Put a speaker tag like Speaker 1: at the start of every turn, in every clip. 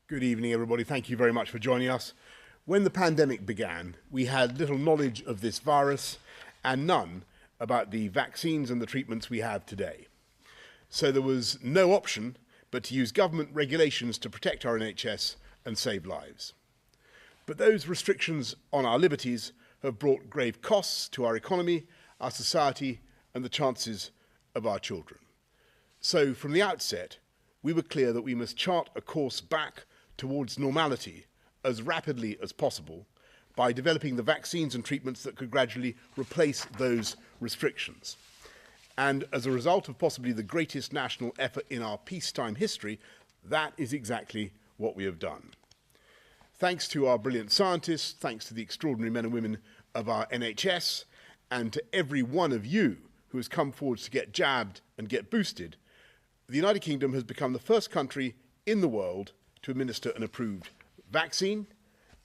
Speaker 1: Good evening, everybody. Thank you very much for joining us. When the pandemic began, we had little knowledge of this virus and none about the vaccines and the treatments we have today. So there was no option but to use government regulations to protect our NHS and save lives. But those restrictions on our liberties have brought grave costs to our economy, our society, and the chances of our children. So from the outset, we were clear that we must chart a course back towards normality as rapidly as possible by developing the vaccines and treatments that could gradually replace those restrictions. And as a result of possibly the greatest national effort in our peacetime history, that is exactly what we have done. Thanks to our brilliant scientists, thanks to the extraordinary men and women of our NHS, and to every one of you who has come forward to get jabbed and get boosted, the United Kingdom has become the first country in the world to administer an approved vaccine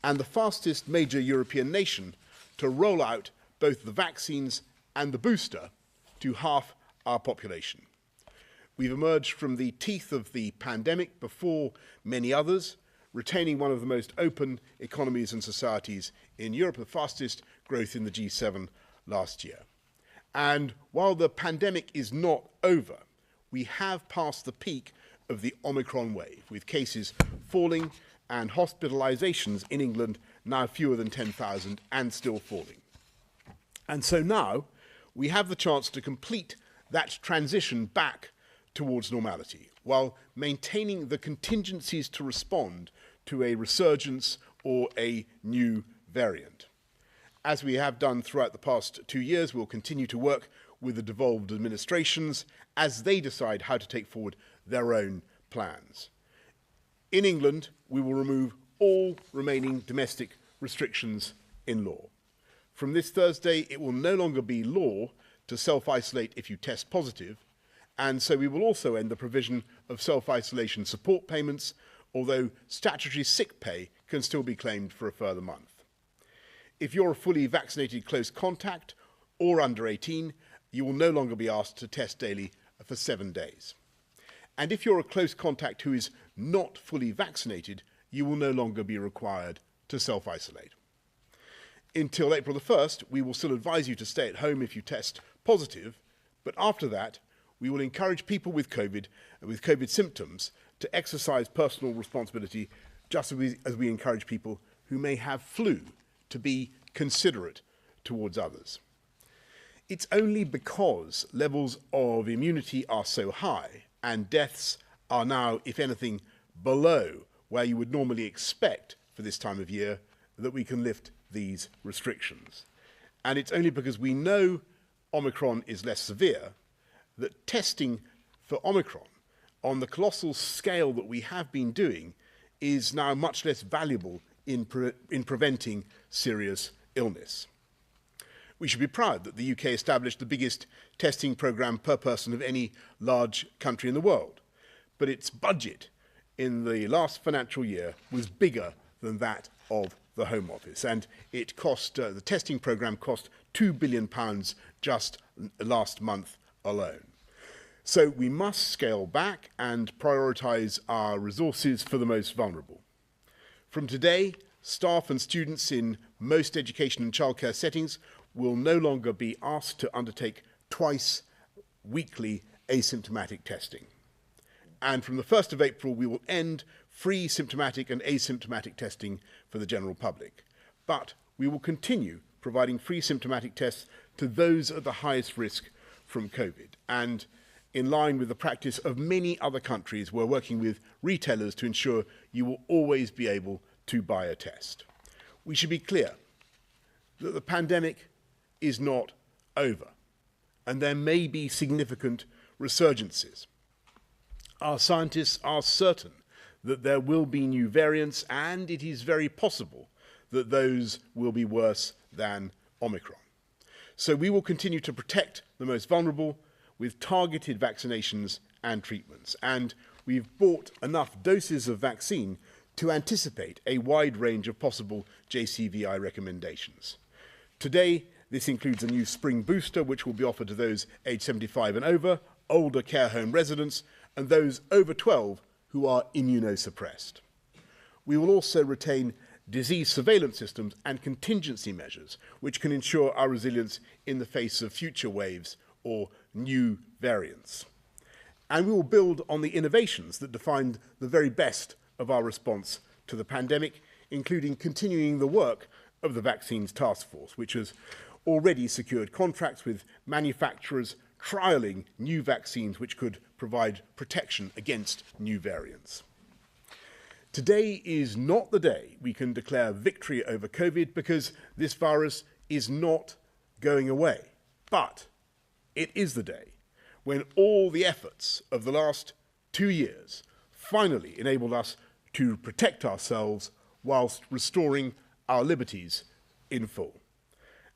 Speaker 1: and the fastest major European nation to roll out both the vaccines and the booster to half our population. We've emerged from the teeth of the pandemic before many others, retaining one of the most open economies and societies in Europe, the fastest growth in the G7 last year. And while the pandemic is not over, we have passed the peak of the Omicron wave, with cases falling and hospitalizations in England now fewer than 10,000 and still falling. And so now we have the chance to complete that transition back towards normality while maintaining the contingencies to respond to a resurgence or a new variant. As we have done throughout the past 2 years, we'll continue to work with the devolved administrations as they decide how to take forward their own plans. In England, we will remove all remaining domestic restrictions in law. From this Thursday, it will no longer be law to self-isolate if you test positive, and so we will also end the provision of self-isolation support payments, although statutory sick pay can still be claimed for a further month. If you're a fully vaccinated close contact or under 18, you will no longer be asked to test daily for 7 days. And if you're a close contact who is not fully vaccinated, you will no longer be required to self-isolate. Until April the 1st, we will still advise you to stay at home if you test positive, but after that, we will encourage people with COVID and with COVID symptoms to exercise personal responsibility, just as we encourage people who may have flu to be considerate towards others. It's only because levels of immunity are so high and deaths are now, if anything, below where you would normally expect for this time of year that we can lift these restrictions. And it's only because we know Omicron is less severe that testing for Omicron on the colossal scale that we have been doing is now much less valuable in preventing serious illness. We should be proud that the UK established the biggest testing programme per person of any large country in the world, but its budget in the last financial year was bigger than that of the Home Office, and it cost, the testing programme cost £2 billion just last month alone. So we must scale back and prioritise our resources for the most vulnerable. From today, staff and students in most education and childcare settings will no longer be asked to undertake twice weekly asymptomatic testing. And from the 1st of April, we will end free symptomatic and asymptomatic testing for the general public. But we will continue providing free symptomatic tests to those at the highest risk from COVID. And in line with the practice of many other countries, we're working with retailers to ensure you will always be able to buy a test. We should be clear that the pandemic is not over, and there may be significant resurgences. Our scientists are certain that there will be new variants, and it is very possible that those will be worse than Omicron. So we will continue to protect the most vulnerable with targeted vaccinations and treatments, and we've bought enough doses of vaccine to anticipate a wide range of possible JCVI recommendations. Today, this includes a new spring booster, which will be offered to those aged 75 and over, older care home residents, and those over 12 who are immunosuppressed. we will also retain disease surveillance systems and contingency measures, which can ensure our resilience in the face of future waves or new variants. And we will build on the innovations that defined the very best of our response to the pandemic, including continuing the work of the Vaccines Task Force, which has already secured contracts with manufacturers trialling new vaccines which could provide protection against new variants. Today is not the day we can declare victory over COVID because this virus is not going away. But it is the day when all the efforts of the last 2 years finally enabled us to protect ourselves whilst restoring our liberties in full.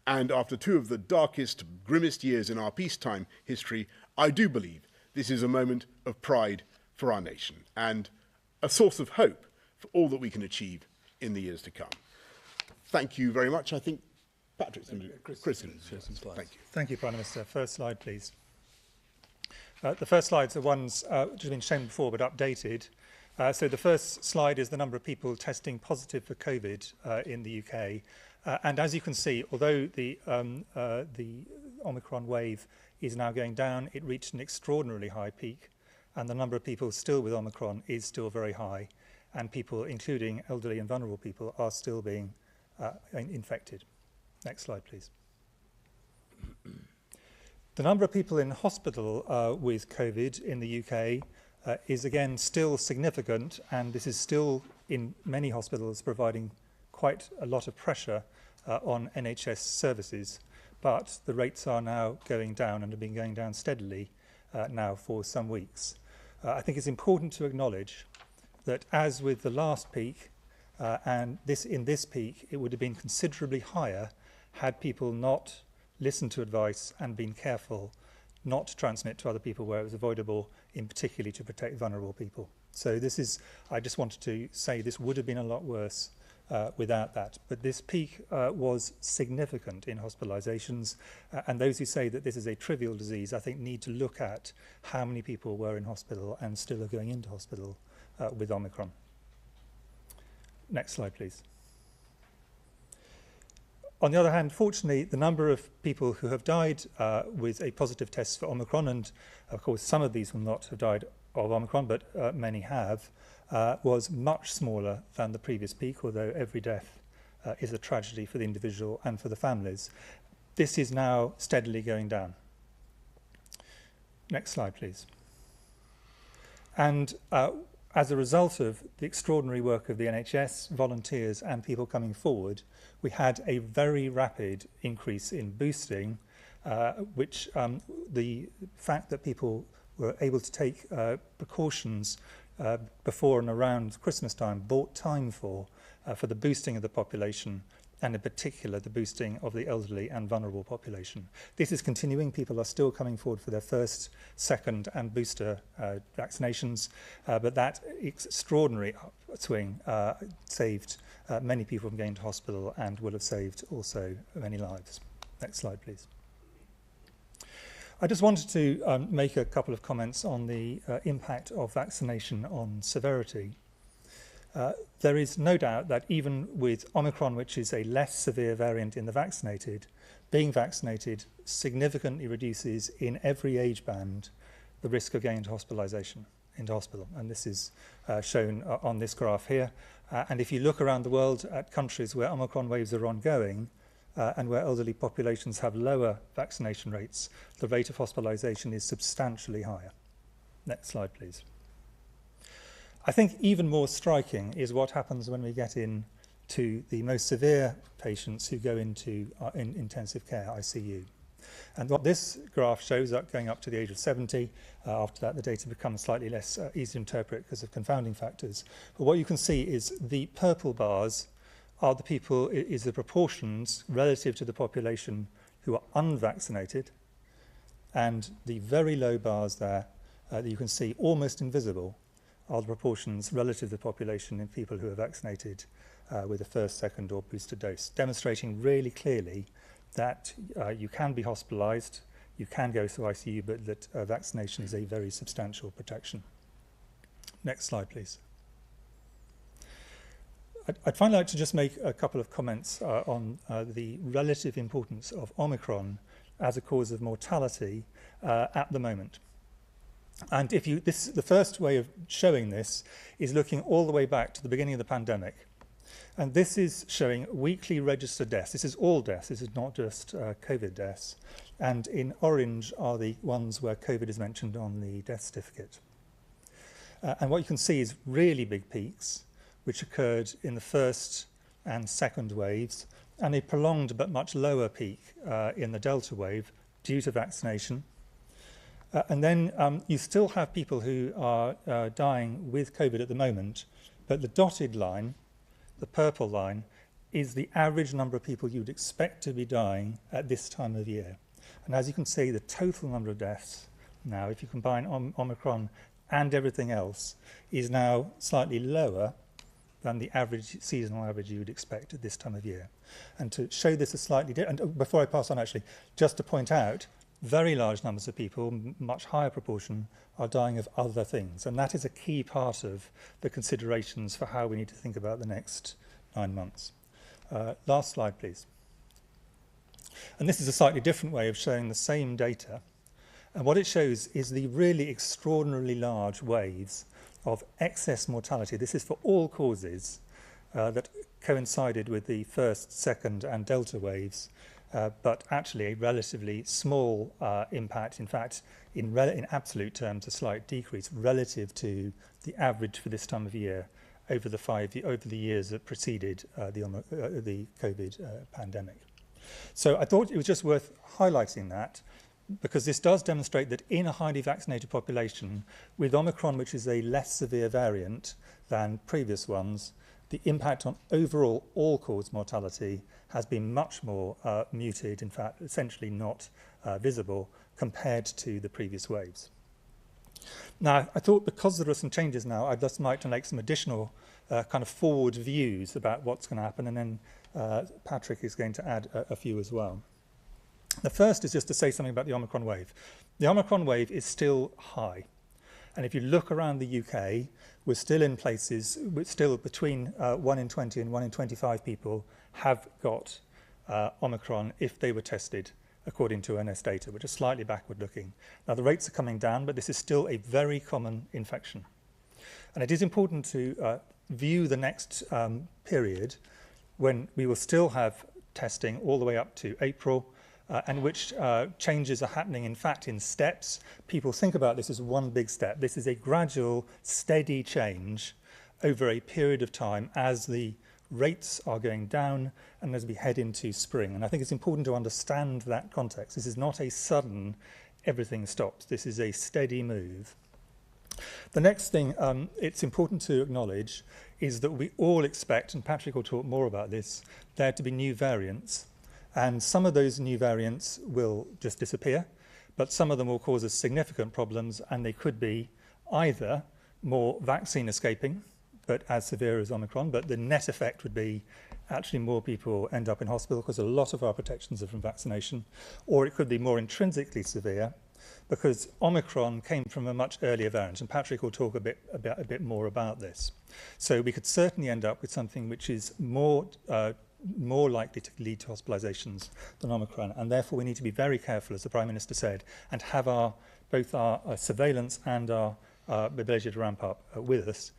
Speaker 1: And after 2 of the darkest, grimmest years in our peacetime history, I do believe this is a moment of pride for our nation and a source of hope for all that we can achieve in the years to come. Thank you very much. I think Patrick's going to Chris can share some slides. Thank you.
Speaker 2: Thank you, Prime Minister. First slide, please. The first slides are ones which have been shown before but updated. So the first slide is the number of people testing positive for COVID in the UK. And as you can see, although the Omicron wave is now going down, it reached an extraordinarily high peak, and the number of people still with Omicron is still very high, and people, including elderly and vulnerable people, are still being infected. Next slide, please. The number of people in hospital with COVID in the UK is again still significant, and this is still in many hospitals providing quite a lot of pressure on NHS services, but the rates are now going down and have been going down steadily now for some weeks. I think it's important to acknowledge that as with the last peak, and in this peak, it would have been considerably higher had people not listened to advice and been careful not to transmit to other people where it was avoidable, in particularly to protect vulnerable people. So this is, I just wanted to say this would have been a lot worse without that. But this peak was significant in hospitalizations, and those who say that this is a trivial disease, I think need to look at how many people were in hospital and still are going into hospital with Omicron. Next slide, please. On the other hand, fortunately, the number of people who have died with a positive test for Omicron, and of course some of these will not have died of Omicron, but many have, was much smaller than the previous peak, although every death is a tragedy for the individual and for the families. This is now steadily going down. Next slide, please. And as a result of the extraordinary work of the NHS, volunteers and people coming forward, we had a very rapid increase in boosting, which the fact that people were able to take precautions before and around Christmas time bought time for the boosting of the population, and in particular the boosting of the elderly and vulnerable population. This is continuing. People are still coming forward for their first, second and booster vaccinations, but that extraordinary upswing saved many people from going to hospital and will have saved also many lives. Next slide, please. I just wanted to make a couple of comments on the impact of vaccination on severity. There is no doubt that even with Omicron, which is a less severe variant in the vaccinated, being vaccinated significantly reduces in every age band the risk of going into hospitalization, into hospital. And this is shown on this graph here. And if you look around the world at countries where Omicron waves are ongoing, and where elderly populations have lower vaccination rates, the rate of hospitalization is substantially higher. Next slide, please. I think even more striking is what happens when we get into the most severe patients who go into intensive care, ICU. And what this graph shows, going up to the age of 70, after that the data becomes slightly less easy to interpret because of confounding factors. But what you can see is the purple bars are the people, is the proportions relative to the population who are unvaccinated, and the very low bars there that you can see almost invisible are the proportions relative to the population in people who are vaccinated with a first, second or booster dose, demonstrating really clearly that you can be hospitalized, you can go to ICU, but that vaccination is a very substantial protection. Next slide, please. I'd finally like to just make a couple of comments on the relative importance of Omicron as a cause of mortality at the moment. And the first way of showing this is looking all the way back to the beginning of the pandemic. And this is showing weekly registered deaths. This is all deaths. This is not just COVID deaths. And in orange are the ones where COVID is mentioned on the death certificate. And what you can see is really big peaks, which occurred in the first and second waves, and a prolonged but much lower peak in the Delta wave due to vaccination. And then you still have people who are dying with COVID at the moment, but the dotted line, the purple line, is the average number of people you would expect to be dying at this time of year. And as you can see, the total number of deaths now, if you combine Omicron and everything else, is now slightly lower than the average seasonal average you would expect at this time of year. And to show this a slightly different, before I pass on actually, just to point out, very large numbers of people, much higher proportion, are dying of other things. And that is a key part of the considerations for how we need to think about the next 9 months. Last slide, please. And this is a slightly different way of showing the same data. And what it shows is the really extraordinarily large waves of excess mortality. This is for all causes that coincided with the first, second, and Delta waves, but actually a relatively small impact. In fact, in absolute terms, a slight decrease relative to the average for this time of year over the years that preceded the COVID pandemic. So I thought it was just worth highlighting that, because this does demonstrate that in a highly vaccinated population, with Omicron, which is a less severe variant than previous ones, the impact on overall all-cause mortality has been much more muted, in fact, essentially not visible compared to the previous waves. Now, I thought because there are some changes now, I'd just like to make some additional kind of forward views about what's going to happen, and then Patrick is going to add a few as well. The first is just to say something about the Omicron wave. The Omicron wave is still high. And if you look around the UK, we're still in places, we're still between 1 in 20 and 1 in 25 people have got Omicron if they were tested, according to NS data, which is slightly backward looking. Now, the rates are coming down, but this is still a very common infection. And it is important to view the next period when we will still have testing all the way up to April, and which changes are happening, in fact, in steps. People think about this as one big step. This is a gradual, steady change over a period of time as the rates are going down and as we head into spring. And I think it's important to understand that context. This is not a sudden, everything stops. This is a steady move. The next thing it's important to acknowledge is that we all expect, and Patrick will talk more about this, there to be new variants. And some of those new variants will just disappear, but some of them will cause us significant problems, and they could be either more vaccine escaping, but as severe as Omicron, but the net effect would be actually more people end up in hospital because a lot of our protections are from vaccination, or it could be more intrinsically severe because Omicron came from a much earlier variant, and Patrick will talk a bit more about this. So we could certainly end up with something which is more likely to lead to hospitalizations than Omicron, and therefore we need to be very careful, as the Prime Minister said, and have both our surveillance and our ability to ramp up with us.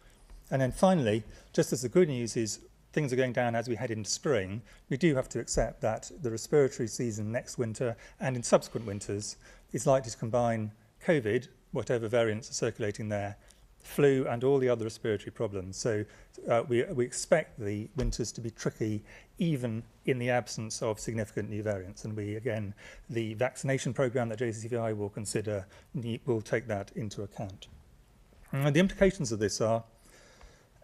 Speaker 2: And then finally, just as the good news is things are going down as we head into spring, we do have to accept that the respiratory season next winter and in subsequent winters is likely to combine COVID, whatever variants are circulating there, flu and all the other respiratory problems. So we expect the winters to be tricky even in the absence of significant new variants. And again, the vaccination program that JCVI will consider will take that into account. And the implications of this are,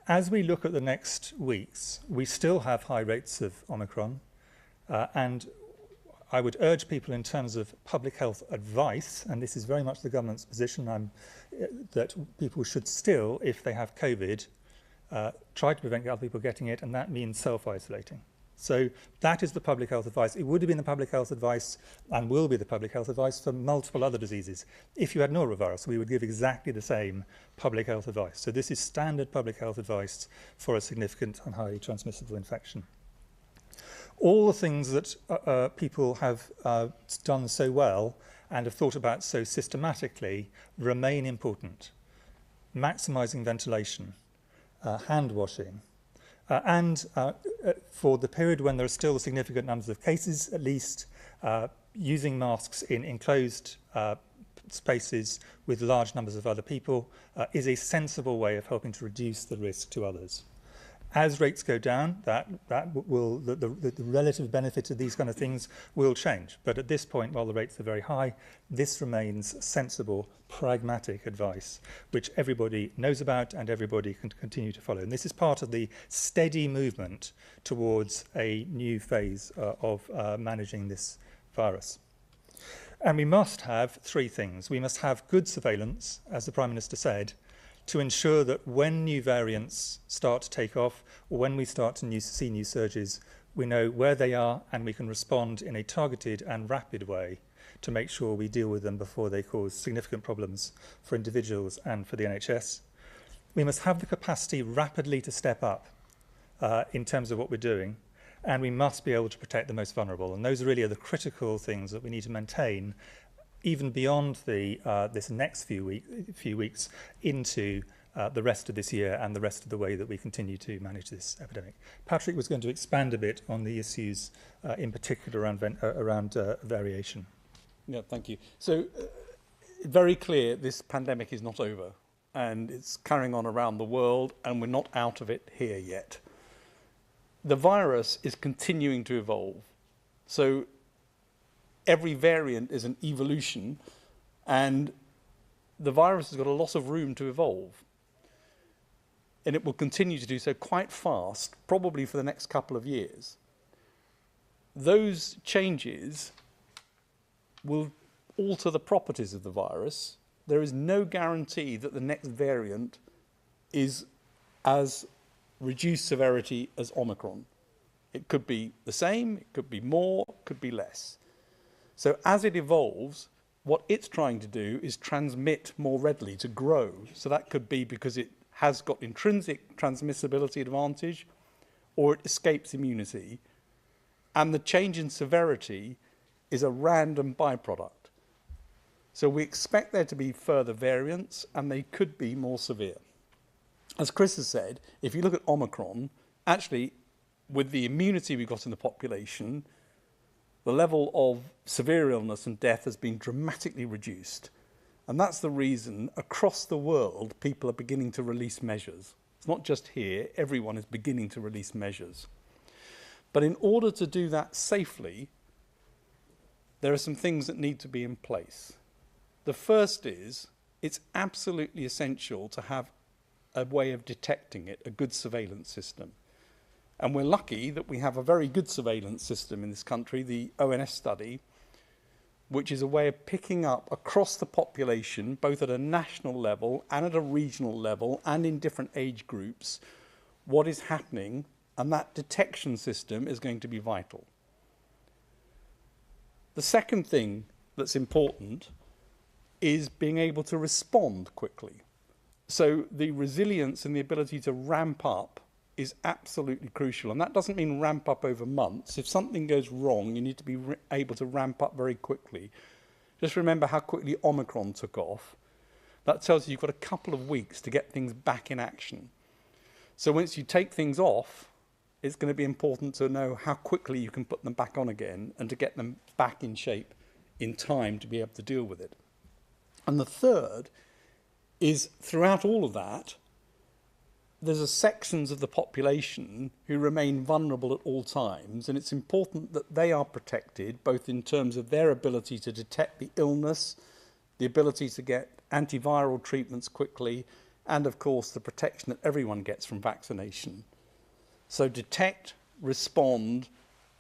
Speaker 2: as we look at the next weeks, we still have high rates of Omicron, and I would urge people in terms of public health advice, and this is very much the government's position, that people should still, if they have COVID, try to prevent other people getting it, and that means self-isolating. So that is the public health advice. It would have been the public health advice and will be the public health advice for multiple other diseases. If you had norovirus, we would give exactly the same public health advice. So this is standard public health advice for a significant and highly transmissible infection. All the things that people have done so well and have thought about so systematically remain important. Maximising ventilation, hand washing, and for the period when there are still significant numbers of cases, at least using masks in enclosed spaces with large numbers of other people is a sensible way of helping to reduce the risk to others. As rates go down, the relative benefit of these kind of things will change. But at this point, while the rates are very high, this remains sensible, pragmatic advice, which everybody knows about and everybody can continue to follow. And this is part of the steady movement towards a new phase of managing this virus. And we must have three things. We must have good surveillance, as the Prime Minister said, to ensure that when new variants start to take off, or when we start to see new surges, we know where they are and we can respond in a targeted and rapid way to make sure we deal with them before they cause significant problems for individuals and for the NHS. We must have the capacity rapidly to step up in terms of what we're doing, and we must be able to protect the most vulnerable. And those really are the critical things that we need to maintain even beyond this next few weeks into the rest of this year and the rest of the way that we continue to manage this epidemic. Patrick was going to expand a bit on the issues in particular around variation.
Speaker 3: Yeah, thank you. So, very clear, this pandemic is not over, and it's carrying on around the world, and we're not out of it here yet. The virus is continuing to evolve. So, every variant is an evolution, and the virus has got a lot of room to evolve. And it will continue to do so quite fast, probably for the next couple of years. Those changes will alter the properties of the virus. There is no guarantee that the next variant is as reduced severity as Omicron. It could be the same, it could be more, it could be less. So as it evolves, what it's trying to do is transmit more readily, to grow. So that could be because it has got intrinsic transmissibility advantage, or it escapes immunity. And the change in severity is a random byproduct. So we expect there to be further variants, and they could be more severe. As Chris has said, if you look at Omicron, actually, with the immunity we've got in the population, the level of severe illness and death has been dramatically reduced. And that's the reason across the world people are beginning to release measures. It's not just here, everyone is beginning to release measures. But in order to do that safely, there are some things that need to be in place. The first is, it's absolutely essential to have a way of detecting it, a good surveillance system. And we're lucky that we have a very good surveillance system in this country, the ONS study, which is a way of picking up across the population, both at a national level and at a regional level and in different age groups, what is happening, and that detection system is going to be vital. The second thing that's important is being able to respond quickly. So the resilience and the ability to ramp up is absolutely crucial. And that doesn't mean ramp up over months. If something goes wrong, you need to be able to ramp up very quickly. Just remember how quickly Omicron took off. That tells you you've got a couple of weeks to get things back in action. So once you take things off, it's going to be important to know how quickly you can put them back on again and to get them back in shape in time to be able to deal with it. And the third is, throughout all of that, there's sections of the population who remain vulnerable at all times, and it's important that they are protected, both in terms of their ability to detect the illness, the ability to get antiviral treatments quickly, and of course the protection that everyone gets from vaccination. So detect, respond,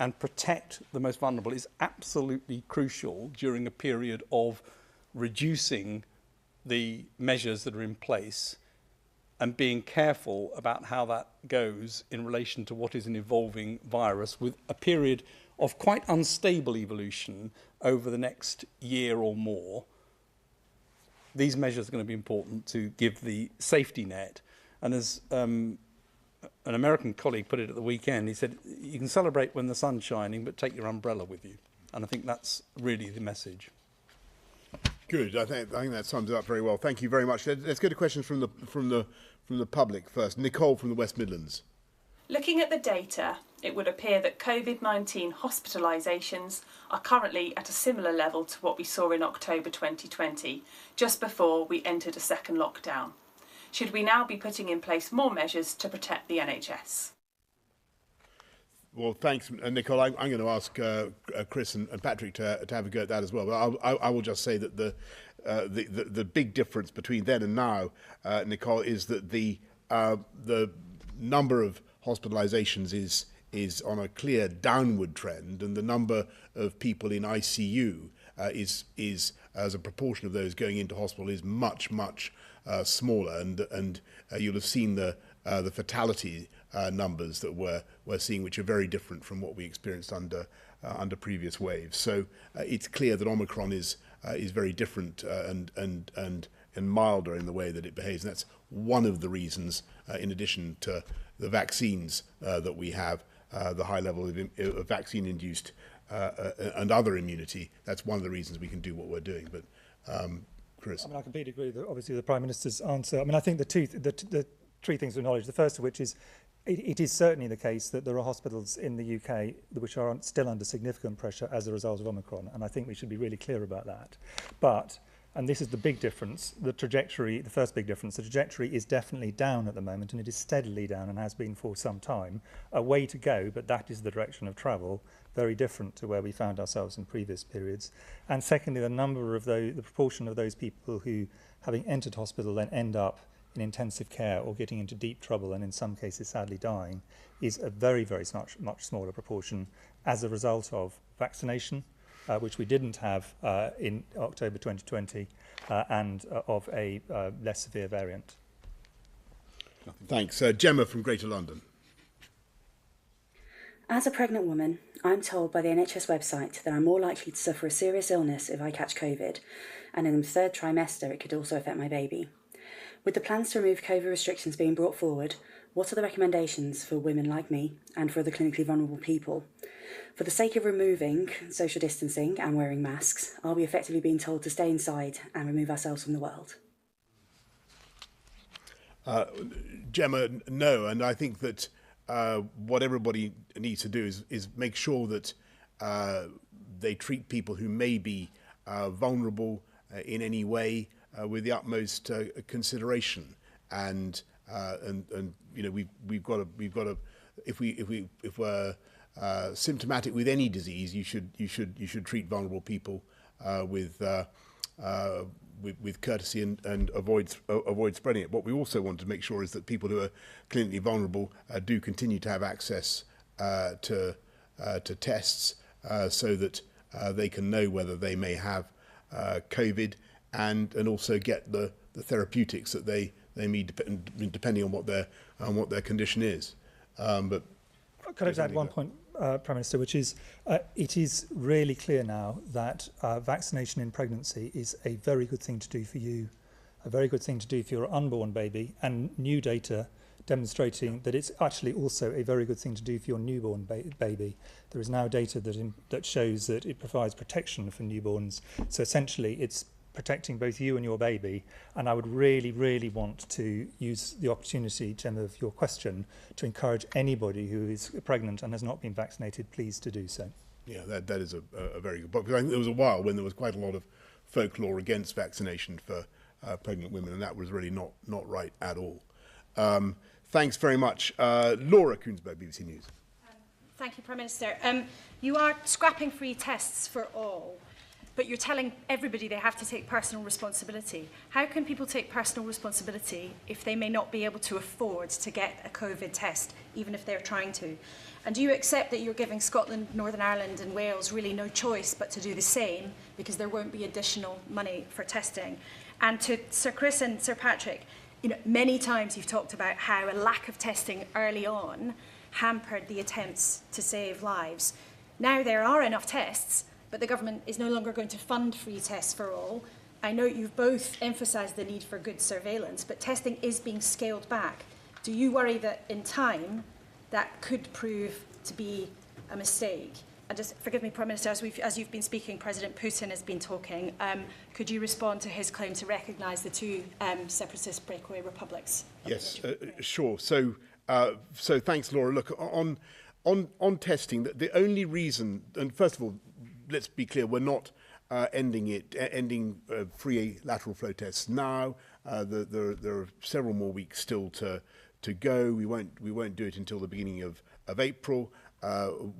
Speaker 3: and protect the most vulnerable is absolutely crucial during a period of reducing the measures that are in place and being careful about how that goes in relation to what is an evolving virus with a period of quite unstable evolution over the next year or more. These measures are going to be important to give the safety net. And as an American colleague put it at the weekend, he said, you can celebrate when the sun's shining, but take your umbrella with you. And I think that's really the message.
Speaker 1: Good. I think that sums it up very well. Thank you very much. Let's go to questions from the public first. Nicole from the West Midlands.
Speaker 4: Looking at the data, it would appear that COVID-19 hospitalisations are currently at a similar level to what we saw in October 2020, just before we entered a second lockdown. Should we now be putting in place more measures to protect the NHS?
Speaker 1: Well, thanks, Nicole. I'm going to ask Chris and Patrick to have a go at that as well. But I will just say that the big difference between then and now, Nicole, is that the number of hospitalisations is on a clear downward trend, and the number of people in ICU is as a proportion of those going into hospital is much smaller, and you'll have seen the fatality numbers that we're seeing, which are very different from what we experienced under previous waves. So it's clear that Omicron is very different and milder in the way that it behaves, and that's one of the reasons, in addition to the vaccines that we have, the high level of vaccine-induced and other immunity. That's one of the reasons we can do what we're doing. But Chris,
Speaker 2: I mean, I completely agree with obviously the Prime Minister's answer. I mean, I think the three things to acknowledge. The first of which is it is certainly the case that there are hospitals in the UK which are still under significant pressure as a result of Omicron, and I think we should be really clear about that. But, and this is the big difference, the first big difference, the trajectory is definitely down at the moment, and it is steadily down and has been for some time. A way to go, but that is the direction of travel, very different to where we found ourselves in previous periods. And secondly, the proportion of those people who, having entered hospital, then end up in intensive care or getting into deep trouble and in some cases sadly dying is a very much smaller proportion as a result of vaccination, which we didn't have in October 2020, and of a less severe variant.
Speaker 1: Thanks. Gemma from Greater London.
Speaker 5: As a pregnant woman, I'm told by the NHS website that I'm more likely to suffer a serious illness if I catch COVID, and in the third trimester it could also affect my baby. With the plans to remove COVID restrictions being brought forward, what are the recommendations for women like me and for other clinically vulnerable people? For the sake of removing social distancing and wearing masks, are we effectively being told to stay inside and remove ourselves from the world?
Speaker 1: Gemma, no, and I think that what everybody needs to do is make sure that they treat people who may be vulnerable in any way with the utmost consideration, and you know we've got to if we're symptomatic with any disease, you should treat vulnerable people with courtesy and avoid spreading it. What we also want to make sure is that people who are clinically vulnerable do continue to have access to tests so that they can know whether they may have COVID, and also get the therapeutics that they need depending on what their condition is. But
Speaker 2: could I just add one point, Prime Minister, which is it is really clear now that vaccination in pregnancy is a very good thing to do for you, a very good thing to do for your unborn baby, and new data demonstrating that it's actually also a very good thing to do for your newborn baby. There is now data that shows that it provides protection for newborns. So essentially it's protecting both you and your baby, and I would really want to use the opportunity, Gemma, of your question to encourage anybody who is pregnant and has not been vaccinated, please to do so.
Speaker 1: Yeah, that is a very good point. Because I think there was a while when there was quite a lot of folklore against vaccination for pregnant women, and that was really not right at all. Thanks very much. Laura Koonsberg, BBC News.
Speaker 6: Thank you, Prime Minister. You are scrapping free tests for all, but you're telling everybody they have to take personal responsibility. How can people take personal responsibility if they may not be able to afford to get a COVID test, even if they're trying to? And do you accept that you're giving Scotland, Northern Ireland and Wales really no choice but to do the same because there won't be additional money for testing? And to Sir Chris and Sir Patrick, many times you've talked about how a lack of testing early on hampered the attempts to save lives. Now there are enough tests, but the government is no longer going to fund free tests for all. I know you've both emphasised the need for good surveillance, but testing is being scaled back. Do you worry that in time that could prove to be a mistake? And just forgive me, Prime Minister, as you've been speaking, President Putin has been talking. Could you respond to his claim to recognise the two separatist breakaway republics?
Speaker 1: Yes, sure. So thanks, Laura. Look, on testing, the only reason, and first of all, let's be clear, we're not ending free lateral flow tests now. There are several more weeks still to go. We won't do it until the beginning of April.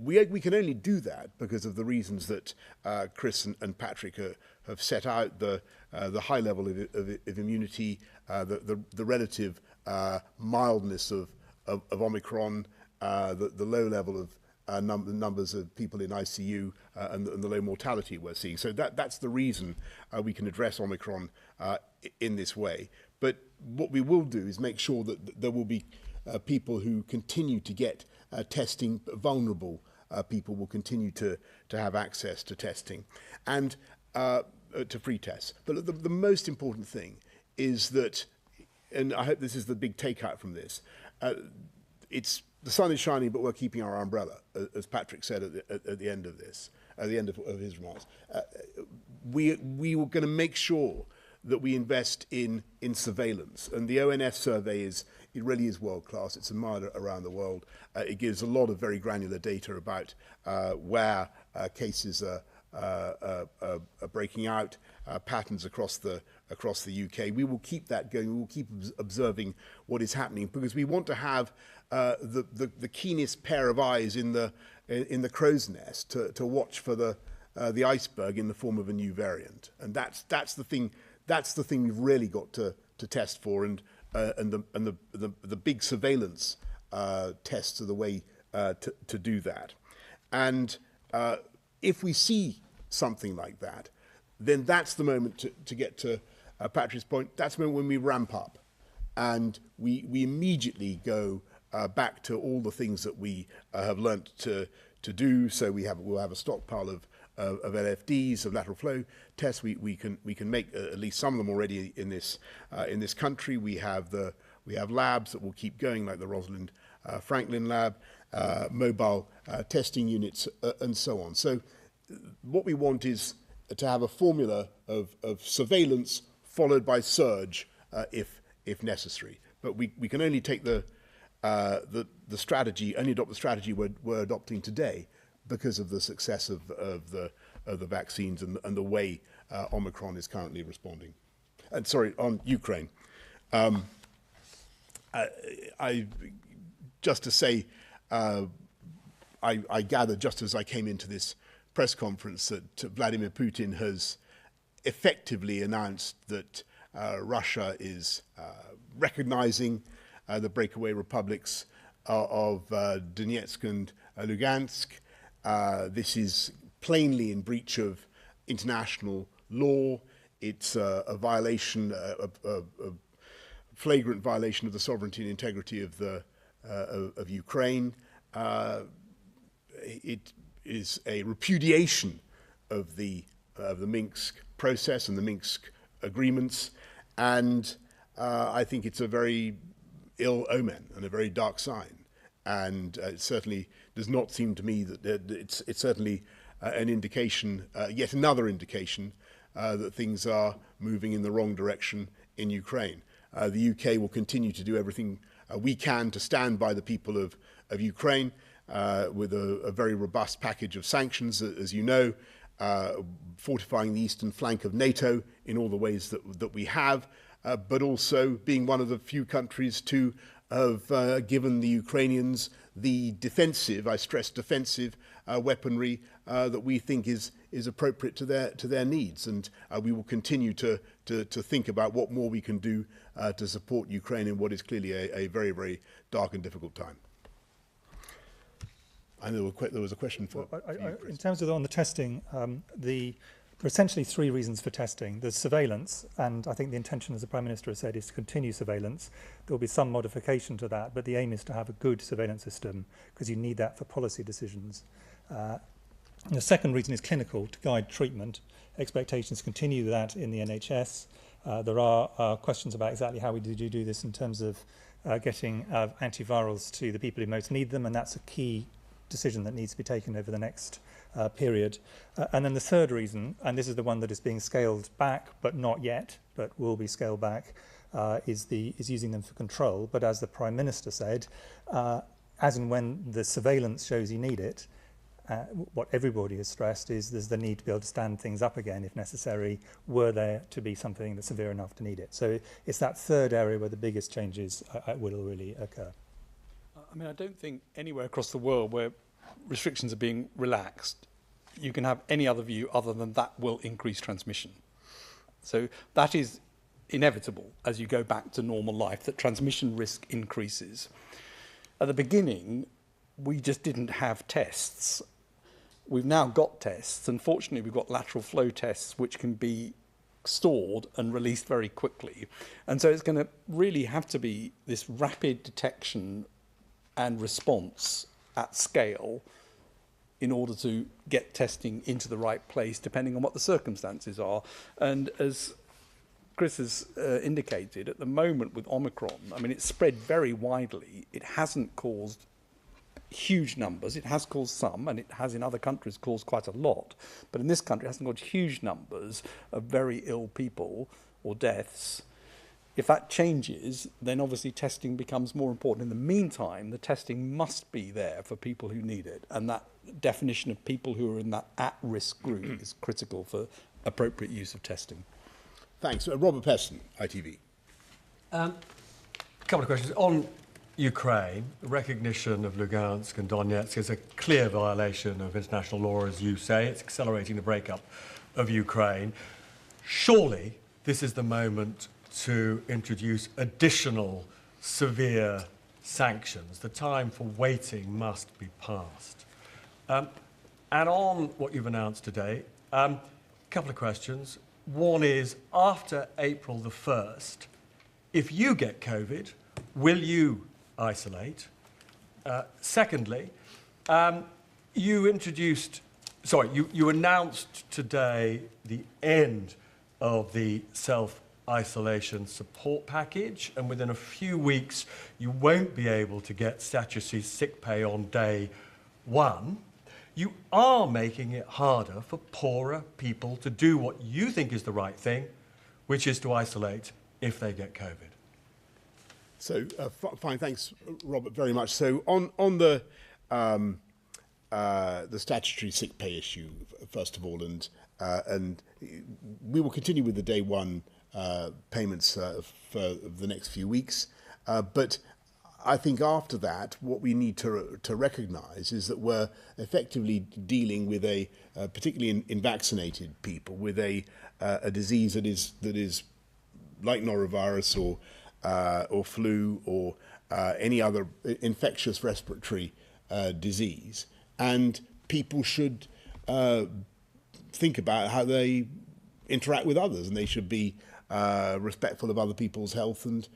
Speaker 1: We can only do that because of the reasons that Chris and Patrick have set out: the high level of immunity, the relative mildness of Omicron, the low level of numbers of people in ICU, and the low mortality we're seeing. So that's the reason we can address Omicron in this way. But what we will do is make sure that there will be people who continue to get testing. Vulnerable people will continue to have access to testing and to free tests. But the most important thing is that, and I hope this is the big takeout from this, it's the sun is shining, but we're keeping our umbrella, as Patrick said at the end of this, at the end of his remarks. We were going to make sure that we invest in surveillance, and the ONS survey it really is world class. It's admired around the world. It gives a lot of very granular data about where cases are breaking out, patterns across the UK. We will keep that going. We will keep observing what is happening because we want to have the keenest pair of eyes in the crow's nest to watch for the iceberg in the form of a new variant. And that's the thing. That's the thing we've really got to test for, and the big surveillance tests are the way to do that. And if we see something like that, then that's the moment to get to Patrick's point. That's the moment when we ramp up, and we immediately go back to all the things that we have learnt to do. So we'll have a stockpile of LFDs, of lateral flow tests. We can make at least some of them already in this country. We have labs that will keep going, like the Rosalind Franklin lab, mobile testing units, and so on. So what we want is to have a formula of surveillance followed by surge if necessary. But we can only take the strategy, only adopt the strategy we're adopting today because of the success of the vaccines and the way Omicron is currently responding. And sorry, on Ukraine, I just to say, I gathered just as I came into this press conference that Vladimir Putin has effectively announced that Russia is recognizing the breakaway republics of Donetsk and Lugansk. This is plainly in breach of international law. It's a violation, a flagrant violation of the sovereignty and integrity of Ukraine. It is a repudiation of the Minsk process and the Minsk agreements, and I think it's a very ill omen and a very dark sign. And it certainly does not seem to me that it's certainly an indication, yet another indication, that things are moving in the wrong direction in Ukraine. The UK will continue to do everything we can to stand by the people of Ukraine with a very robust package of sanctions, as you know, fortifying the eastern flank of NATO in all the ways that we have, but also being one of the few countries to have given the Ukrainians the defensive, I stress defensive, weaponry that we think is appropriate to their needs. And we will continue to think about what more we can do to support Ukraine in what is clearly a very, very dark and difficult time. And there was a question for you, Chris.
Speaker 2: In terms of on the testing, the There are essentially three reasons for testing. There's surveillance, and I think the intention, as the Prime Minister has said, is to continue surveillance. There will be some modification to that, but the aim is to have a good surveillance system because you need that for policy decisions. And the second reason is clinical, to guide treatment. Expectations continue that in the NHS. There are questions about exactly how we do this in terms of getting antivirals to the people who most need them, and that's a key decision that needs to be taken over the next period. And then the third reason, and this is the one that is being scaled back, but not yet, but will be scaled back, is using them for control. But as the Prime Minister said, as and when the surveillance shows you need it, what everybody has stressed is there's the need to be able to stand things up again if necessary, were there to be something that's severe enough to need it. So it's that third area where the biggest changes will really occur.
Speaker 3: I mean, I don't think anywhere across the world where restrictions are being relaxed, you can have any other view other than that will increase transmission. So that is inevitable as you go back to normal life, that transmission risk increases. At the beginning, we just didn't have tests. We've now got tests, and fortunately we've got lateral flow tests which can be stored and released very quickly. And so it's going to really have to be this rapid detection and response at scale in order to get testing into the right place, depending on what the circumstances are. And as Chris has indicated, at the moment with Omicron, I mean, it's spread very widely. It hasn't caused huge numbers. It has caused some, and it has in other countries caused quite a lot. But in this country, it hasn't got huge numbers of very ill people or deaths. If that changes, then obviously testing becomes more important. In the meantime, the testing must be there for people who need it. And that definition of people who are in that at-risk group is critical for appropriate use of testing.
Speaker 1: Thanks. Robert Peston, ITV.
Speaker 7: A couple of questions. On Ukraine, the recognition of Lugansk and Donetsk is a clear violation of international law, as you say. It's accelerating the breakup of Ukraine. Surely this is the moment to introduce additional severe sanctions. The time for waiting must be past. And on what you've announced today, a couple of questions. One is, after April the 1st, if you get COVID, will you isolate? Secondly, you announced today the end of the self-isolation support package, and within a few weeks you won't be able to get statutory sick pay on day one. You are making it harder for poorer people to do what you think is the right thing, which is to isolate if they get COVID.
Speaker 1: So, fine, thanks, Robert, very much. So, on the statutory sick pay issue, first of all, and we will continue with the day one payments for the next few weeks. But I think after that, what we need to recognise is that we're effectively dealing with particularly in vaccinated people, with a disease that is like norovirus or flu or any other infectious respiratory disease, and people should think about how they interact with others, and they should be respectful of other people's health and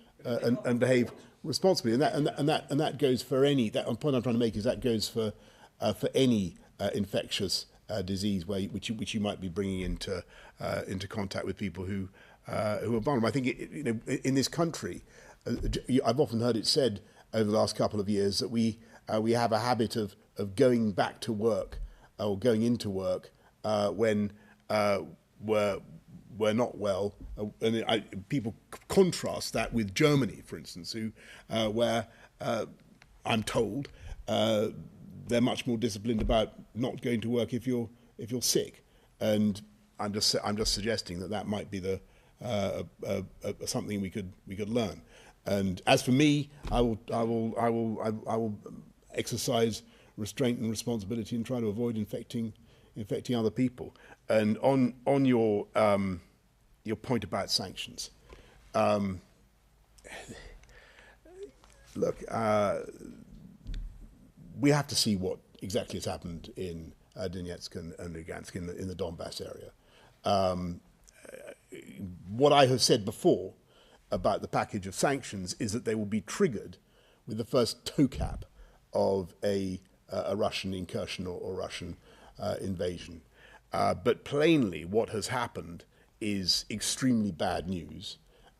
Speaker 1: behave responsibly. And that goes for any. That point I'm trying to make is that goes for any infectious disease which you might be bringing into contact with people who are vulnerable. I think in this country, I've often heard it said over the last couple of years that we have a habit of going back to work or going into work when we're not well, and people contrast that with Germany, for instance, where I'm told they're much more disciplined about not going to work if you're sick, and I'm just suggesting that might be something we could learn. And as for me, I will exercise restraint and responsibility and try to avoid infecting other people. And on your point about sanctions, look, we have to see what exactly has happened in Donetsk and Lugansk in the Donbass area. What I have said before about the package of sanctions is that they will be triggered with the first toe cap of a Russian incursion or Russian invasion. But plainly, what has happened is extremely bad news,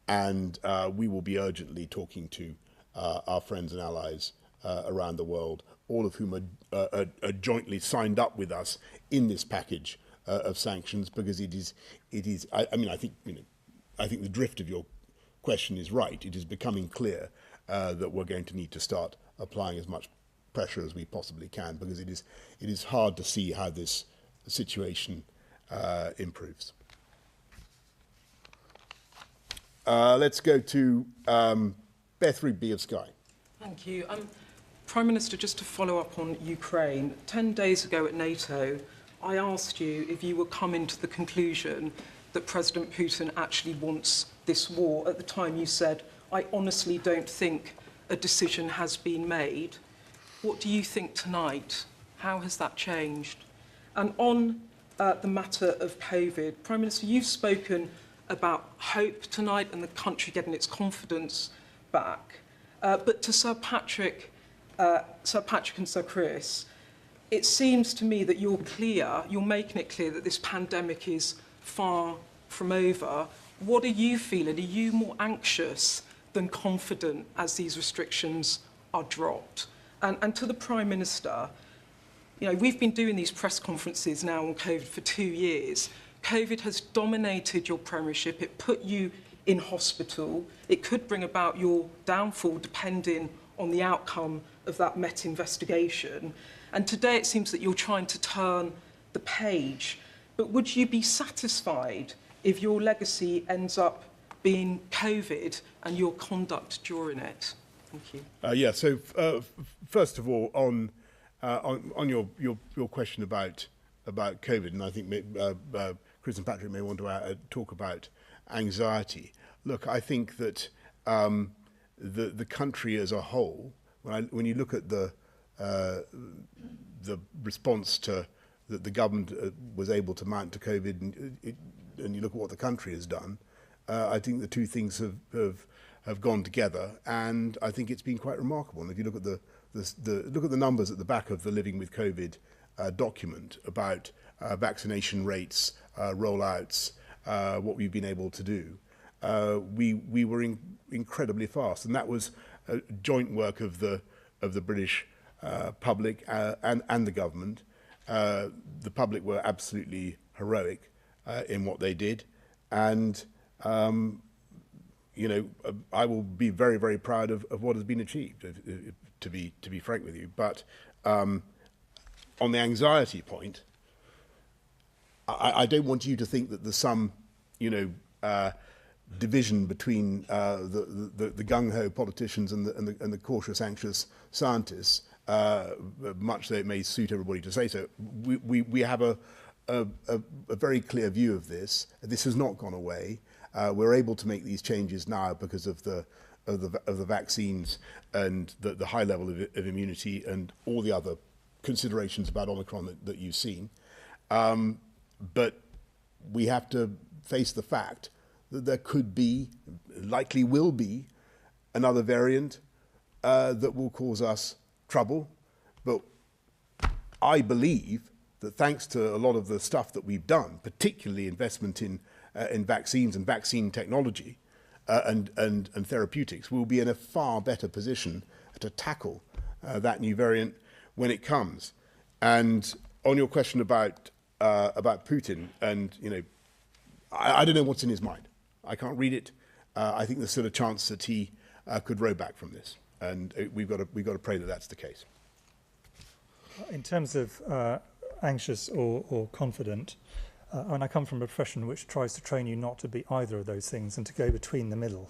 Speaker 1: and we will be urgently talking to our friends and allies around the world, all of whom are jointly signed up with us in this package of sanctions, because it is. I think the drift of your question is right. It is becoming clear that we're going to need to start applying as much pressure as we possibly can, because it is hard to see how this situation improves. Let's go to Beth Rigby of Sky.
Speaker 8: Thank you. Prime Minister, just to follow up on Ukraine, 10 days ago at NATO, I asked you if you were coming to the conclusion that President Putin actually wants this war. At the time you said, I honestly don't think a decision has been made. What do you think tonight? How has that changed? And on the matter of COVID, Prime Minister, you've spoken about hope tonight and the country getting its confidence back. But to Sir Patrick and Sir Chris, it seems to me that you're making it clear that this pandemic is far from over. What are you feeling? Are you more anxious than confident as these restrictions are dropped? And to the Prime Minister, you know, we've been doing these press conferences now on COVID for 2 years. COVID has dominated your premiership. It put you in hospital. It could bring about your downfall depending on the outcome of that Met investigation. And today it seems that you're trying to turn the page. But would you be satisfied if your legacy ends up being COVID and your conduct during it? Thank you.
Speaker 1: So first of all, on your question about COVID, and I think Chris and Patrick may want to talk about anxiety. Look, I think that the country as a whole, when you look at the response to that the government was able to mount to COVID, and you look at what the country has done, I think the two things have gone together, and I think it's been quite remarkable. And if you look at the numbers at the back of the Living with COVID document about vaccination rates, rollouts, what we've been able to do, we were incredibly fast, and that was a joint work of the British public and the government. The public were absolutely heroic in what they did, and I will be very, very proud of what has been achieved, to be frank with you. But on the anxiety point, I don't want you to think that there's some, division between the gung-ho politicians and the cautious, anxious scientists. Much though it may suit everybody to say so, we have a very clear view of this. This has not gone away. We're able to make these changes now because of the vaccines and the high level of immunity and all the other considerations about Omicron that you've seen. But we have to face the fact that there could be, likely will be, another variant that will cause us trouble. But I believe that thanks to a lot of the stuff that we've done, particularly investment in vaccines and vaccine technology and therapeutics, we'll be in a far better position to tackle that new variant when it comes. And on your question about Putin, and I don't know what's in his mind. I can't read it. I think there's still a chance that he could row back from this, and we've got to pray that that's the case.
Speaker 2: In terms of anxious or confident, I come from a profession which tries to train you not to be either of those things and to go between the middle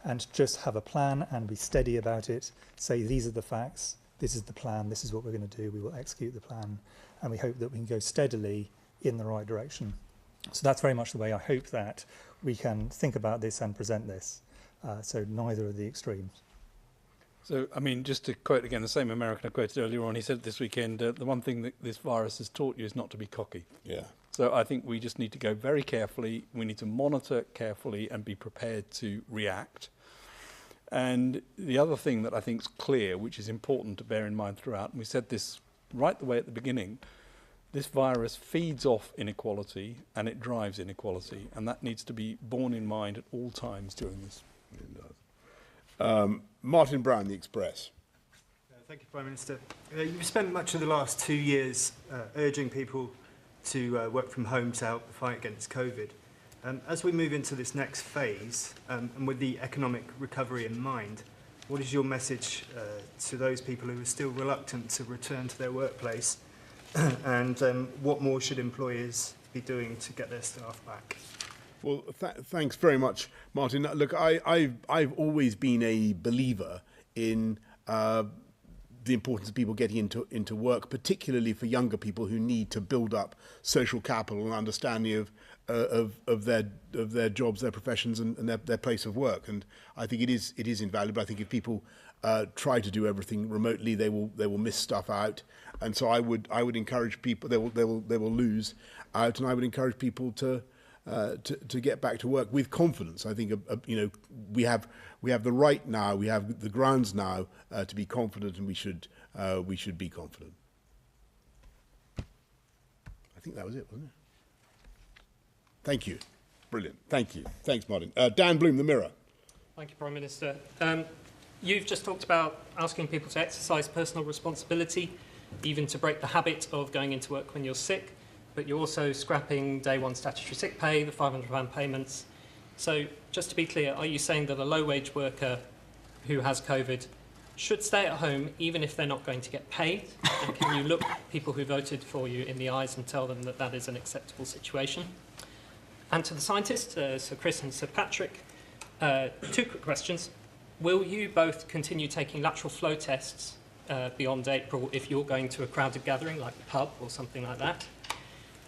Speaker 2: and just have a plan and be steady about it, say these are the facts, this is the plan, this is what we're going to do, we will execute the plan, and we hope that we can go steadily in the right direction. So that's very much the way I hope that we can think about this and present this, so neither of the extremes.
Speaker 3: So, I mean, just to quote again the same American I quoted earlier on, he said this weekend, the one thing that this virus has taught you is not to be cocky.
Speaker 1: Yeah.
Speaker 3: So I think we just need to go very carefully. We need to monitor carefully and be prepared to react. And the other thing that I think is clear, which is important to bear in mind throughout, and we said this right the way at the beginning, this virus feeds off inequality and it drives inequality. And that needs to be borne in mind at all times during this.
Speaker 1: It does. Martin Brown, The Express.
Speaker 9: Thank you, Prime Minister. You've spent much of the last 2 years urging people to work from home to help the fight against COVID. As we move into this next phase, and with the economic recovery in mind, what is your message to those people who are still reluctant to return to their workplace? And what more should employers be doing to get their staff back?
Speaker 1: Well, thanks very much, Martin. Look, I've always been a believer in the importance of people getting into work, particularly for younger people who need to build up social capital and understanding of their jobs, their professions, and their place of work. And I think it is invaluable. I think if people try to do everything remotely, they will miss stuff out. And so I would encourage people. They will lose out, and I would encourage people to get back to work with confidence. I think we have the right now, we have the grounds now to be confident, and we should be confident. I think that was it, wasn't it? Thank you. Brilliant. Thank you. Thanks, Martin. Dan Bloom, The Mirror.
Speaker 10: Thank you, Prime Minister. You've just talked about asking people to exercise personal responsibility, even to break the habit of going into work when you're sick. But you're also scrapping day one statutory sick pay, the £500 payments. So just to be clear, are you saying that a low-wage worker who has COVID should stay at home even if they're not going to get paid? And can you look people who voted for you in the eyes and tell them that that is an acceptable situation? And to the scientists, Sir Chris and Sir Patrick, 2 quick questions. Will you both continue taking lateral flow tests beyond April if you're going to a crowded gathering like a pub or something like that?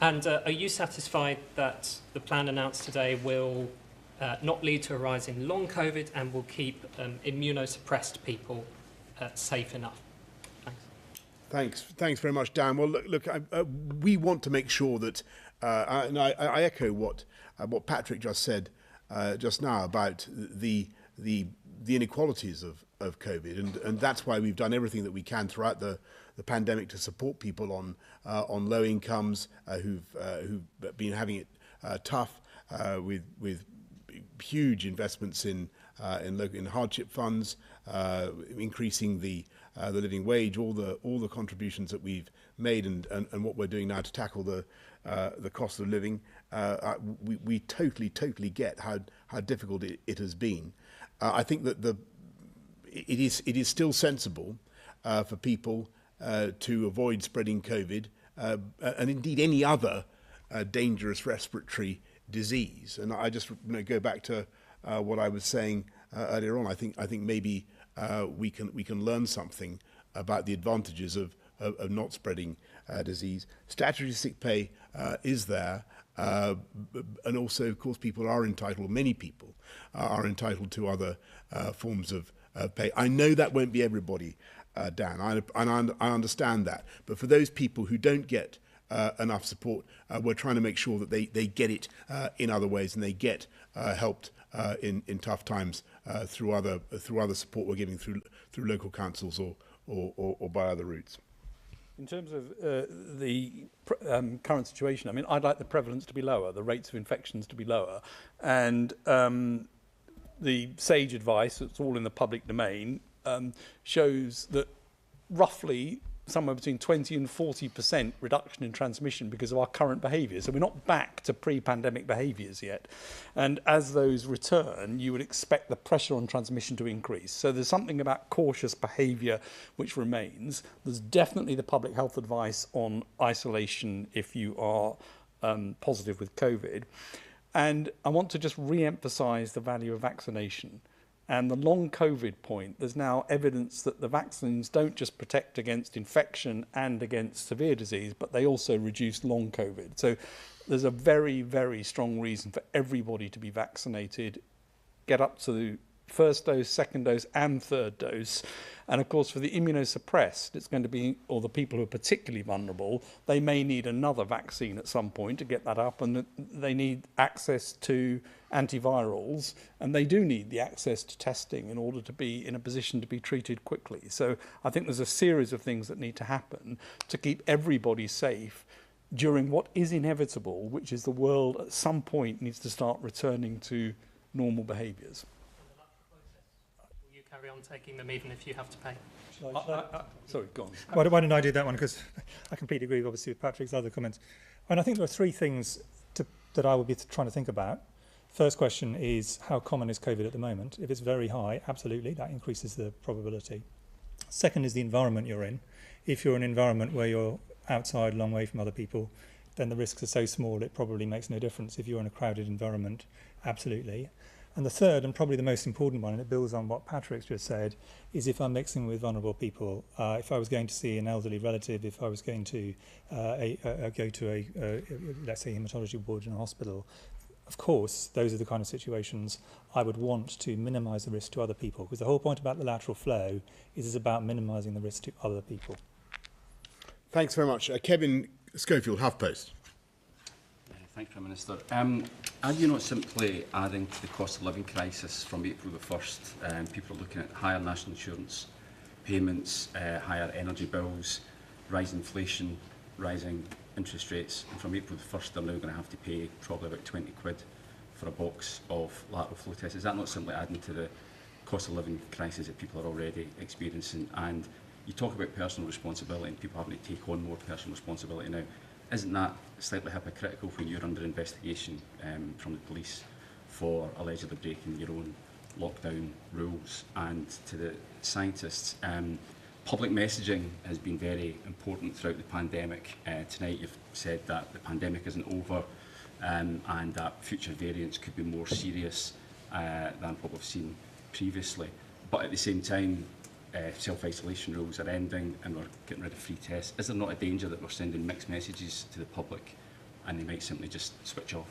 Speaker 10: And are you satisfied that the plan announced today will not lead to a rise in long COVID and will keep immunosuppressed people safe enough? Thanks.
Speaker 1: Thanks very much, Dan. Well, look, we want to make sure that, and I echo what Patrick just said just now about the inequalities of COVID, and that's why we've done everything that we can throughout the pandemic to support people on low incomes who've been having it tough, with huge investments in hardship funds, increasing the living wage, all the contributions that we've made, and what we're doing now to tackle the cost of living. We totally get how difficult it has been. I think that it is still sensible for people to avoid spreading COVID and indeed any other dangerous respiratory disease. And I just go back to what I was saying earlier on. I think maybe we can learn something about the advantages of not spreading disease. Statutory sick pay is there, and also, of course, many people are entitled to other forms of pay. I know that won't be everybody, Dan, I understand that. But for those people who don't get enough support, we're trying to make sure that they get it in other ways, and they get helped in tough times through other support we're giving through local councils or by other routes.
Speaker 3: In terms of the current situation, I mean, I'd like the prevalence to be lower, the rates of infections to be lower, and the SAGE advice, it's all in the public domain, shows that roughly somewhere between 20 and 40% reduction in transmission because of our current behaviours. So we're not back to pre-pandemic behaviours yet. And as those return, you would expect the pressure on transmission to increase. So there's something about cautious behaviour which remains. There's definitely the public health advice on isolation if you are positive with COVID. And I want to just re-emphasise the value of vaccination. And the long COVID point, there's now evidence that the vaccines don't just protect against infection and against severe disease, but they also reduce long COVID. So there's a very, very strong reason for everybody to be vaccinated. Get up to first dose, second dose and third dose. And of course, for the immunosuppressed, it's going to be, or the people who are particularly vulnerable, they may need another vaccine at some point to get that up, and they need access to antivirals, and they do need the access to testing in order to be in a position to be treated quickly. So I think there's a series of things that need to happen to keep everybody safe during what is inevitable, which is the world at some point needs to start returning to normal behaviours.
Speaker 10: Will you carry on taking them even if you have to pay?
Speaker 3: Sorry, go on.
Speaker 2: Why don't I do that one? Because I completely agree, obviously, with Patrick's other comments. And I think there are three things that I will be trying to think about. First question is, how common is COVID at the moment? If it's very high, absolutely, that increases the probability. Second is the environment you're in. If you're in an environment where you're outside, a long way from other people, then the risks are so small it probably makes no difference. If you're in a crowded environment, absolutely. And the third, and probably the most important one, and it builds on what Patrick's just said, is if I'm mixing with vulnerable people. If I was going to see an elderly relative, if I was going to go to a let's say, haematology ward in a hospital, of course, those are the kind of situations I would want to minimise the risk to other people, because the whole point about the lateral flow is it's about minimising the risk to other people.
Speaker 1: Thanks very much. Kevin Schofield, HuffPost.
Speaker 11: Thank you, Prime Minister. Are you not simply adding to the cost of living crisis from April the 1st? People are looking at higher national insurance payments, higher energy bills, rising inflation, rising interest rates, and from April the 1st they're now going to have to pay probably about 20 quid for a box of lateral flow tests. Is that not simply adding to the cost of living crisis that people are already experiencing? And you talk about personal responsibility and people having to take on more personal responsibility now. Isn't that slightly hypocritical when you're under investigation from the police for allegedly breaking your own lockdown rules? And to the scientists, public messaging has been very important throughout the pandemic. Tonight you've said that the pandemic isn't over and that future variants could be more serious than what we've seen previously. But at the same time, self-isolation rules are ending and we're getting rid of free tests. Is there not a danger that we're sending mixed messages to the public and they might simply just switch off?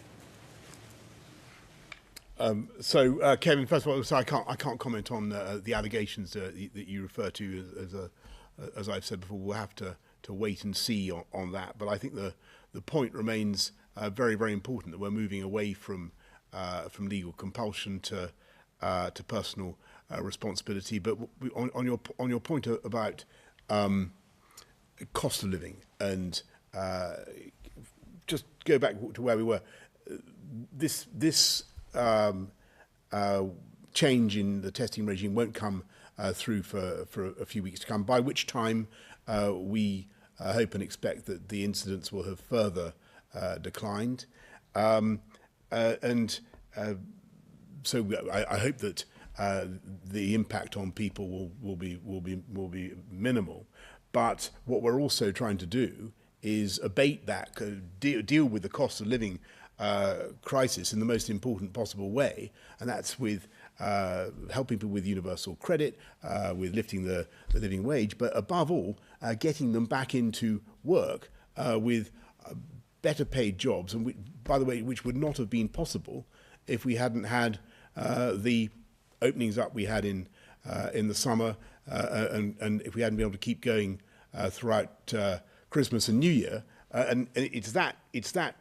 Speaker 1: Kevin, first of all, I can't comment on the allegations that you refer to. As I've said before, we'll have to wait and see on that. But I think the point remains very, very important that we're moving away from legal compulsion to personal responsibility. But on your point about cost of living and just go back to where we were, this change in the testing regime won't come through for a few weeks to come, by which time we hope and expect that the incidents will have further declined. So I hope that the impact on people will be minimal. But what we're also trying to do is abate that, deal with the cost of living crisis in the most important possible way, and that's with helping people with universal credit, with lifting the living wage, but above all, getting them back into work with better paid jobs, and by the way, which would not have been possible if we hadn't had the openings up we had in the summer, and if we hadn't been able to keep going throughout Christmas and New Year. And it's that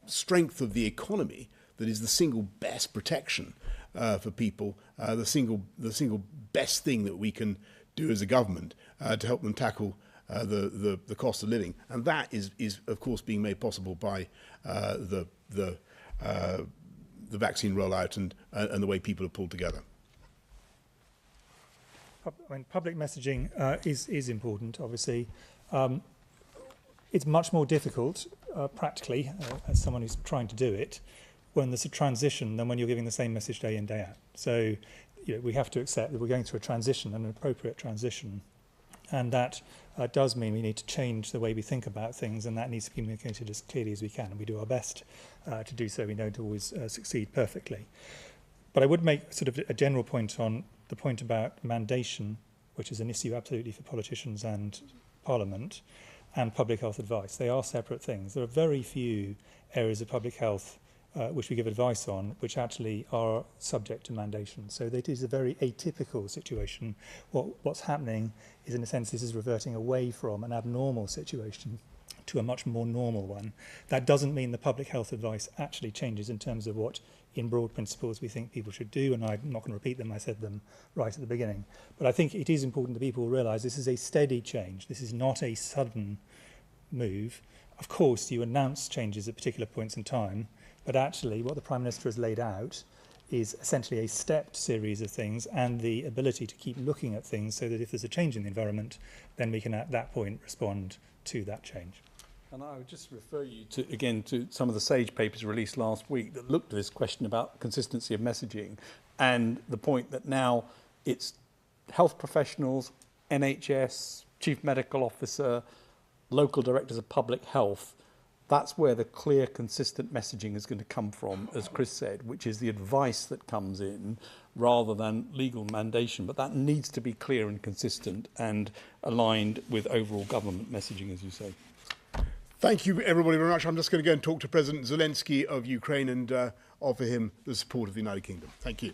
Speaker 1: strength of the economy that is the single best protection for people, the single best thing that we can do as a government to help them tackle the cost of living, and that is of course being made possible by the vaccine rollout and the way people are pulled together.
Speaker 2: I mean, public messaging is important, obviously. It's much more difficult, practically, as someone who's trying to do it, when there's a transition than when you're giving the same message day in, day out. So we have to accept that we're going through a transition, an appropriate transition, and that does mean we need to change the way we think about things, and that needs to be communicated as clearly as we can, and we do our best to do so. We don't always succeed perfectly. But I would make sort of a general point on the point about mandation, which is an issue absolutely for politicians and Parliament, and public health advice. They are separate things. There are very few areas of public health which we give advice on, which actually are subject to mandation. So it is a very atypical situation. What's happening is, in a sense, this is reverting away from an abnormal situation to a much more normal one. That doesn't mean the public health advice actually changes in terms of what, in broad principles, we think people should do, and I'm not going to repeat them, I said them right at the beginning. But I think it is important that people realise this is a steady change. This is not a sudden move. Of course, you announce changes at particular points in time, but actually what the Prime Minister has laid out is essentially a stepped series of things and the ability to keep looking at things so that if there's a change in the environment, then we can at that point respond to that change.
Speaker 3: And I would just refer you to, again, to some of the SAGE papers released last week that looked at this question about consistency of messaging and the point that now it's health professionals, NHS, Chief Medical Officer, local directors of public health. That's where the clear, consistent messaging is going to come from, as Chris said, which is the advice that comes in rather than legal mandation. But that needs to be clear and consistent and aligned with overall government messaging, as you say.
Speaker 1: Thank you, everybody, very much. I'm just going to go and talk to President Zelensky of Ukraine and offer him the support of the United Kingdom. Thank you.